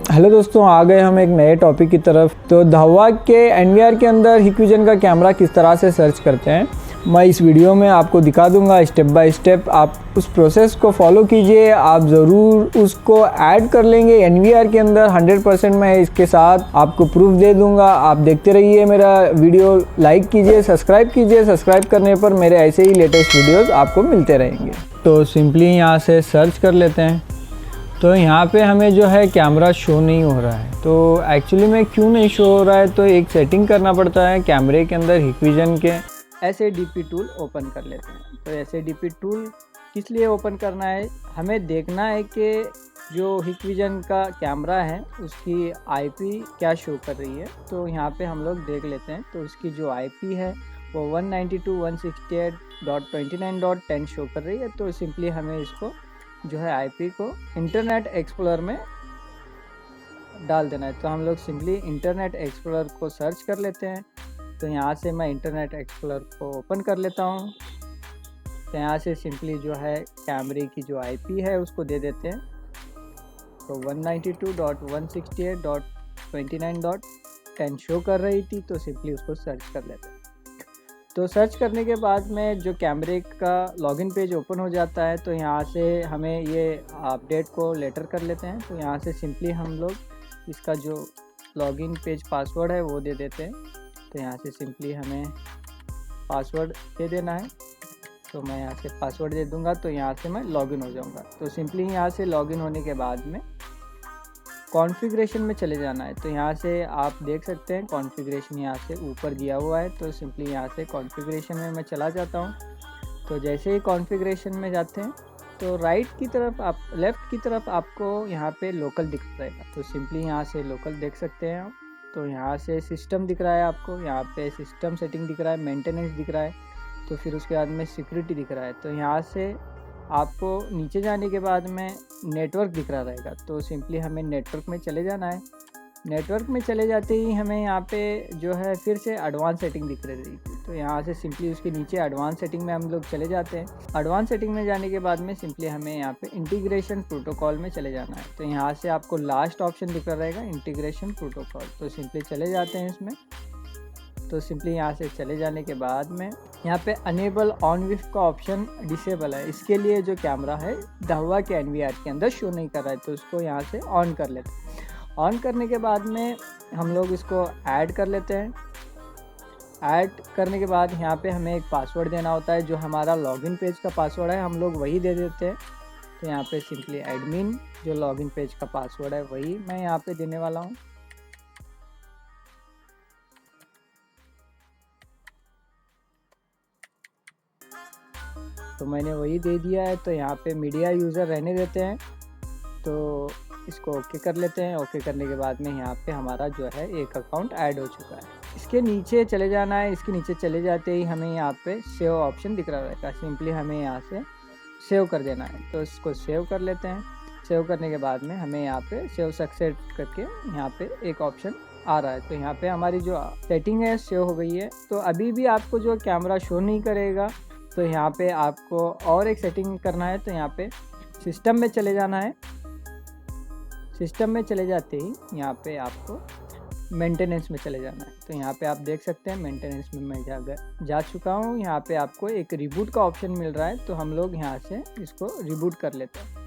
Hello दोस्तों, आ गए हम एक नए टॉपिक की तरफ। तो धावा के एनवीआर के अंदर हिक्विजन का कैमरा किस तरह से सर्च करते हैं, मैं इस वीडियो में आपको दिखा दूंगा स्टेप बाय स्टेप। आप उस प्रोसेस को फॉलो कीजिए, आप ज़रूर उसको ऐड कर लेंगे एनवीआर के अंदर 100%। मैं इसके साथ आपको प्रूफ दे दूंगा। आप देखते रहिए मेरा वीडियो, लाइक कीजिए, सब्सक्राइब कीजिए। सब्सक्राइब करने पर मेरे ऐसे ही लेटेस्ट वीडियोज़ आपको मिलते रहेंगे। तो सिंपली यहाँ से सर्च कर लेते हैं। तो यहाँ पे हमें जो है कैमरा शो नहीं हो रहा है। तो एक्चुअली में क्यों नहीं शो हो रहा है, तो एक सेटिंग करना पड़ता है कैमरे के अंदर। हिक्विजन के SADP टूल ओपन कर लेते हैं। तो SADP टूल किस लिए ओपन करना है, हमें देखना है कि जो हिक्विजन का कैमरा है उसकी IP क्या शो कर रही है। तो यहाँ पे हम लोग देख लेते हैं। तो उसकी जो IP है वो 192.168.29.10 शो कर रही है। तो सिंपली हमें इसको जो है IP को इंटरनेट एक्सप्लोरर में डाल देना है। तो हम लोग सिंपली इंटरनेट एक्सप्लोरर को सर्च कर लेते हैं। तो यहाँ से मैं इंटरनेट एक्सप्लोरर को ओपन कर लेता हूँ। तो यहाँ से सिंपली जो है कैमरे की जो IP है उसको दे देते हैं। तो 192.168.29.10 शो कर रही थी। तो सिंपली उसको सर्च कर लेते हैं। तो सर्च करने के बाद में जो कैमरे का लॉगिन पेज ओपन हो जाता है। तो यहाँ से हमें ये अपडेट को लेटर कर लेते हैं। तो यहाँ से सिंपली हम लोग इसका जो लॉगिन पेज पासवर्ड है वो दे देते हैं। तो यहाँ से सिंपली हमें पासवर्ड दे देना है। तो मैं यहाँ से पासवर्ड दे दूँगा। तो यहाँ से मैं लॉगिन हो जाऊँगा। तो सिंपली यहाँ से लॉगिन होने के बाद में कॉन्फ़िगरेशन में चले जाना है। तो यहाँ से आप देख सकते हैं कॉन्फ़िगरेशन यहाँ से ऊपर दिया हुआ है। तो सिंपली यहाँ से कॉन्फ़िगरेशन में मैं चला जाता हूँ। तो जैसे ही कॉन्फ़िगरेशन में जाते हैं तो राइट की तरफ आप लेफ़्ट की तरफ आपको यहाँ पे लोकल दिख जाएगा। तो सिंपली यहाँ से लोकल देख सकते हैं आप। तो यहाँ से सिस्टम दिख रहा है आपको, यहाँ पे सिस्टम सेटिंग दिख रहा है, मेंटेनेंस दिख रहा है। तो फिर उसके बाद में सिक्योरिटी दिख रहा है। तो यहाँ से आपको नीचे जाने के बाद में नेटवर्क दिख रहा रहेगा। तो सिंपली हमें नेटवर्क में चले जाना है। नेटवर्क में चले जाते ही हमें यहाँ पे जो है फिर से एडवांस सेटिंग दिख रही थी। तो यहाँ से सिंपली उसके नीचे एडवांस सेटिंग में हम लोग चले जाते हैं। एडवांस सेटिंग में जाने के बाद में सिंपली हमें यहाँ पे इंटीग्रेशन प्रोटोकॉल में चले जाना है। तो यहाँ से आपको लास्ट ऑप्शन दिख रहा रहेगा इंटीग्रेशन प्रोटोकॉल। तो सिंपली चले जाते हैं इसमें। तो सिंपली यहाँ से चले जाने के बाद में यहाँ पे अनेबल ऑन विफ का ऑप्शन डिसेबल है। इसके लिए जो कैमरा है धावा के एनवीआर के अंदर शो नहीं कर रहा है। तो उसको यहाँ से ऑन कर लेते हैं। ऑन करने के बाद में हम लोग इसको ऐड कर लेते हैं। ऐड करने के बाद यहाँ पे हमें एक पासवर्ड देना होता है। जो हमारा लॉगिन पेज का पासवर्ड है हम लोग वही दे देते हैं। तो यहाँ पे सिंपली एडमिन जो लॉगिन पेज का पासवर्ड है वही मैं यहाँ पे देने वाला हूँ। तो मैंने वही दे दिया है। तो यहाँ पे मीडिया यूज़र रहने देते हैं। तो इसको ओके कर लेते हैं। ओके करने के बाद में यहाँ पे हमारा जो है एक अकाउंट ऐड हो चुका है। इसके नीचे चले जाना है। इसके नीचे चले जाते ही हमें यहाँ पे सेव ऑप्शन दिख रहा रहेगा। सिंपली हमें यहाँ से सेव कर देना है। तो इसको सेव कर लेते हैं। सेव करने के बाद में हमें यहाँ पे सेव सक्सेस करके यहाँ पे एक ऑप्शन आ रहा है। तो यहाँ पे हमारी जो सेटिंग है सेव हो गई है। तो अभी भी आपको जो कैमरा शो नहीं करेगा। तो यहाँ पे आपको और एक सेटिंग करना है। तो यहाँ पे सिस्टम में चले जाना है। सिस्टम में चले जाते ही यहाँ पे आपको मेंटेनेंस में चले जाना है। तो यहाँ पे आप देख सकते हैं मेंटेनेंस में मैं जा चुका हूँ। यहाँ पे आपको एक रिबूट का ऑप्शन मिल रहा है। तो हम लोग यहाँ से इसको रिबूट कर लेते हैं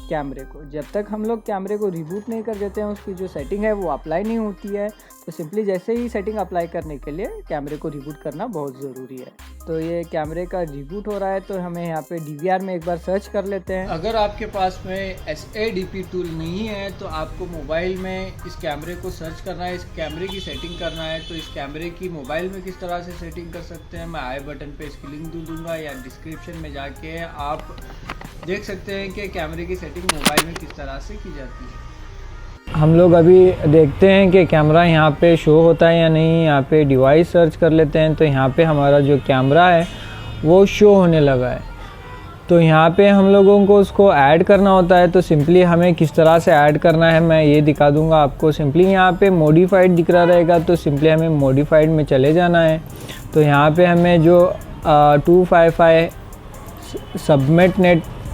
कैमरे को। जब तक हम लोग कैमरे को रिबूट नहीं कर देते हैं उसकी जो सेटिंग है वो अप्लाई नहीं होती है। तो सिंपली जैसे ही सेटिंग अप्लाई करने के लिए कैमरे को रिबूट करना बहुत ज़रूरी है। तो ये कैमरे का रिबूट हो रहा है। तो हमें यहाँ पे DVR में एक बार सर्च कर लेते हैं। अगर आपके पास में SADP टूल नहीं है तो आपको मोबाइल में इस कैमरे को सर्च करना है, इस कैमरे की सेटिंग करना है। तो इस कैमरे की मोबाइल में किस तरह से सेटिंग कर सकते हैं मैं आई बटन पे इसकी लिंक दे दूँगा या डिस्क्रिप्शन में जाके आप देख सकते हैं कि कैमरे की सेटिंग मोबाइल में किस तरह से की जाती है। हम लोग अभी देखते हैं कि कैमरा यहाँ पे शो होता है या नहीं। यहाँ पे डिवाइस सर्च कर लेते हैं। तो यहाँ पे हमारा जो कैमरा है वो शो होने लगा है। तो यहाँ पे हम लोगों को उसको ऐड करना होता है। तो सिंपली हमें किस तरह से ऐड करना है मैं ये दिखा दूँगा आपको। सिंपली यहाँ पे मॉडिफाइड दिख रहा रहेगा। तो सिंपली हमें मॉडिफाइड में चले जाना है। तो यहाँ पे हमें जो 255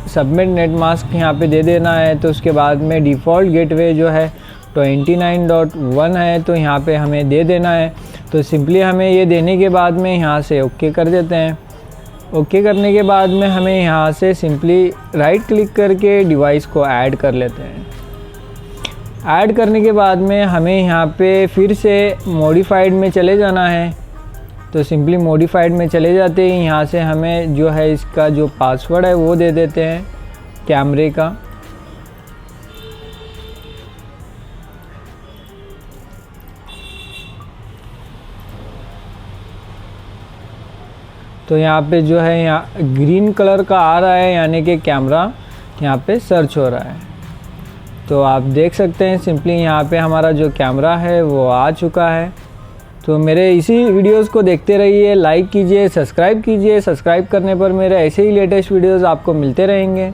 सबमिट नेट मास्क यहाँ पे दे देना है। तो उसके बाद में डिफ़ॉल्ट गेटवे जो है 29.1 है, तो यहाँ पे हमें दे देना है। तो सिंपली हमें ये देने के बाद में यहाँ से ओके कर देते हैं। ओके करने के बाद में हमें यहाँ से सिंपली राइट क्लिक करके डिवाइस को ऐड कर लेते हैं। ऐड करने के बाद में हमें यहाँ पे फिर से मॉडिफाइड में चले जाना है। तो सिंपली मॉडिफाइड में चले जाते ही यहाँ से हमें जो है इसका जो पासवर्ड है वो दे देते हैं कैमरे का। तो यहाँ पे जो है यहाँ ग्रीन कलर का आ रहा है, यानी कि कैमरा यहाँ पे सर्च हो रहा है। तो आप देख सकते हैं सिंपली यहाँ पे हमारा जो कैमरा है वो आ चुका है। तो मेरे इसी वीडियोस को देखते रहिए, लाइक कीजिए, सब्सक्राइब कीजिए। सब्सक्राइब करने पर मेरे ऐसे ही लेटेस्ट वीडियोस आपको मिलते रहेंगे।